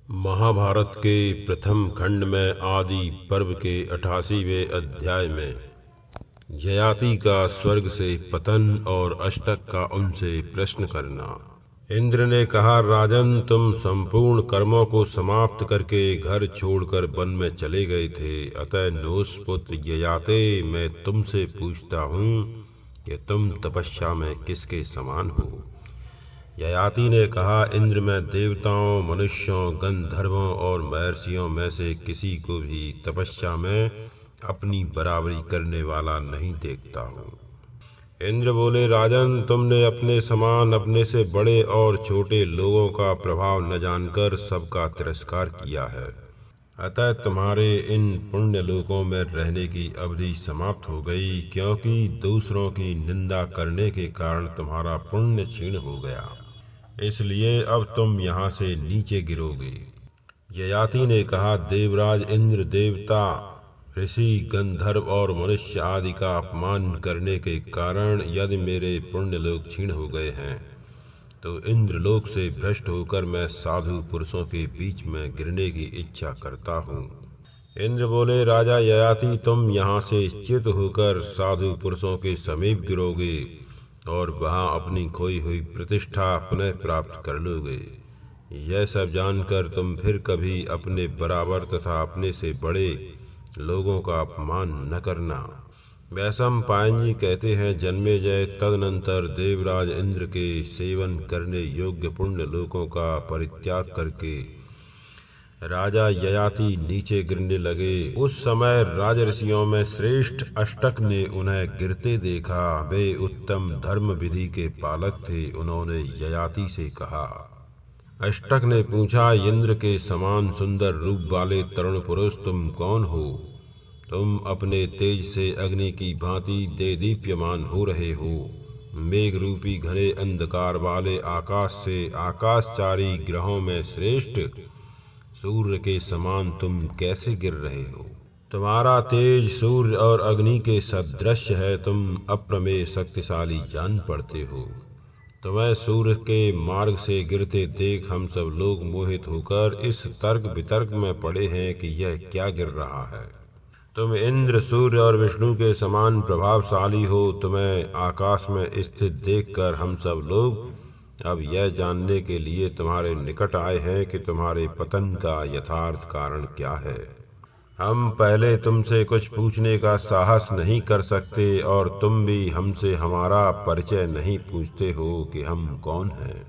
महाभारत के प्रथम खंड में आदि पर्व के 88वें अध्याय में ययाति का स्वर्ग से पतन और अष्टक का उनसे प्रश्न करना। इंद्र ने कहा, राजन, तुम संपूर्ण कर्मों को समाप्त करके घर छोड़कर वन में चले गए थे, अतः नहुष पुत्र ययाते, मैं तुमसे पूछता हूँ कि तुम तपस्या में किसके समान हो। ययाति ने कहा, इंद्र, मैं देवताओं, मनुष्यों, गंधर्वों और महर्षियों में से किसी को भी तपस्या में अपनी बराबरी करने वाला नहीं देखता हूँ। इंद्र बोले, राजन, तुमने अपने समान अपने से बड़े और छोटे लोगों का प्रभाव न जानकर सबका तिरस्कार किया है, अतः तुम्हारे इन पुण्य लोकों में रहने की अवधि समाप्त हो गई, क्योंकि दूसरों की निंदा करने के कारण तुम्हारा पुण्य क्षीण हो गया, इसलिए अब तुम यहाँ से नीचे गिरोगे। ययाति ने कहा, देवराज इंद्र, देवता, ऋषि, गंधर्व और मनुष्य आदि का अपमान करने के कारण यदि मेरे पुण्य लोक क्षीण हो गए हैं, तो इंद्रलोक से भ्रष्ट होकर मैं साधु पुरुषों के बीच में गिरने की इच्छा करता हूँ। इंद्र बोले, राजा ययाति, तुम यहाँ से चित होकर साधु पुरुषों के समीप गिरोगे और वहाँ अपनी खोई हुई प्रतिष्ठा पुनः प्राप्त कर लोगे। यह सब जानकर तुम फिर कभी अपने बराबर तथा अपने से बड़े लोगों का अपमान न करना। वैशंपायन जी कहते हैं, जन्मेजय, तदनंतर देवराज इंद्र के सेवन करने योग्य पुण्य लोकों का परित्याग करके राजा ययाति नीचे गिरने लगे। उस समय राजऋषियों में श्रेष्ठ अष्टक ने उन्हें गिरते देखा। वे उत्तम धर्म विधि के पालक थे। उन्होंने ययाति से कहा, अष्टक ने पूछा, इंद्र के समान सुंदर रूप वाले तरुण पुरुष, तुम कौन हो? तुम अपने तेज से अग्नि की भांति देदीप्यमान हो रहे हो। मेघ रूपी घने अंधकार वाले आकाश से आकाशचारी ग्रहों में श्रेष्ठ सूर्य के समान तुम कैसे गिर रहे हो? तुम्हारा तेज सूर्य और अग्नि के सदृश है। तुम अप्रमेय शक्तिशाली जान पड़ते हो। तुम्हें सूर्य के मार्ग से गिरते देख हम सब लोग मोहित होकर इस तर्क वितर्क में पड़े हैं कि यह क्या गिर रहा है। तुम इंद्र, सूर्य और विष्णु के समान प्रभावशाली हो। तुम्हें आकाश में स्थित देखकर हम सब लोग अब यह जानने के लिए तुम्हारे निकट आए हैं कि तुम्हारे पतन का यथार्थ कारण क्या है। हम पहले तुमसे कुछ पूछने का साहस नहीं कर सकते और तुम भी हमसे हमारा परिचय नहीं पूछते हो कि हम कौन हैं।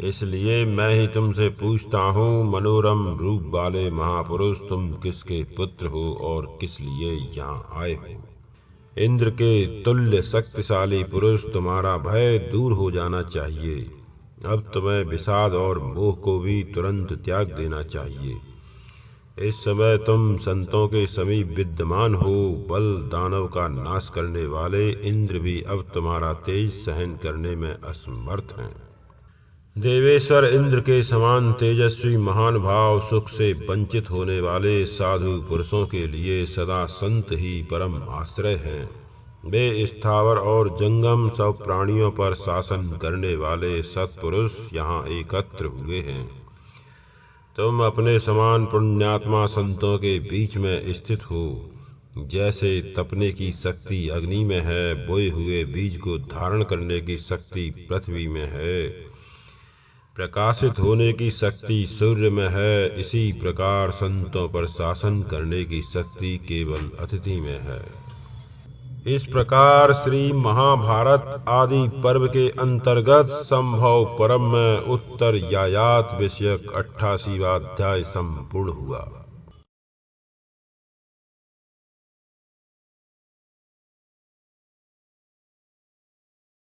इसलिए मैं ही तुमसे पूछता हूँ, मनोरम रूप वाले महापुरुष, तुम किसके पुत्र हो और किस लिए यहाँ आए हो? इंद्र के तुल्य शक्तिशाली पुरुष, तुम्हारा भय दूर हो जाना चाहिए। अब तुम्हें विषाद और मोह को भी तुरंत त्याग देना चाहिए। इस समय तुम संतों के समीप विद्यमान हो। बल दानव का नाश करने वाले इंद्र भी अब तुम्हारा तेज सहन करने में असमर्थ हैं। देवेश्वर इंद्र के समान तेजस्वी महान भाव सुख से वंचित होने वाले साधु पुरुषों के लिए सदा संत ही परम आश्रय हैं। वे स्थावर और जंगम सब प्राणियों पर शासन करने वाले सत्पुरुष यहाँ एकत्र हुए हैं। तुम अपने समान पुण्यात्मा संतों के बीच में स्थित हो। जैसे तपने की शक्ति अग्नि में है, बोए हुए बीज को धारण करने की शक्ति पृथ्वी में है, प्रकाशित होने की शक्ति सूर्य में है, इसी प्रकार संतों पर शासन करने की शक्ति केवल अतिथि में है। इस प्रकार श्री महाभारत आदि पर्व के अंतर्गत संभव परम में उत्तर यायात विषयक 88वां अध्याय संपूर्ण हुआ।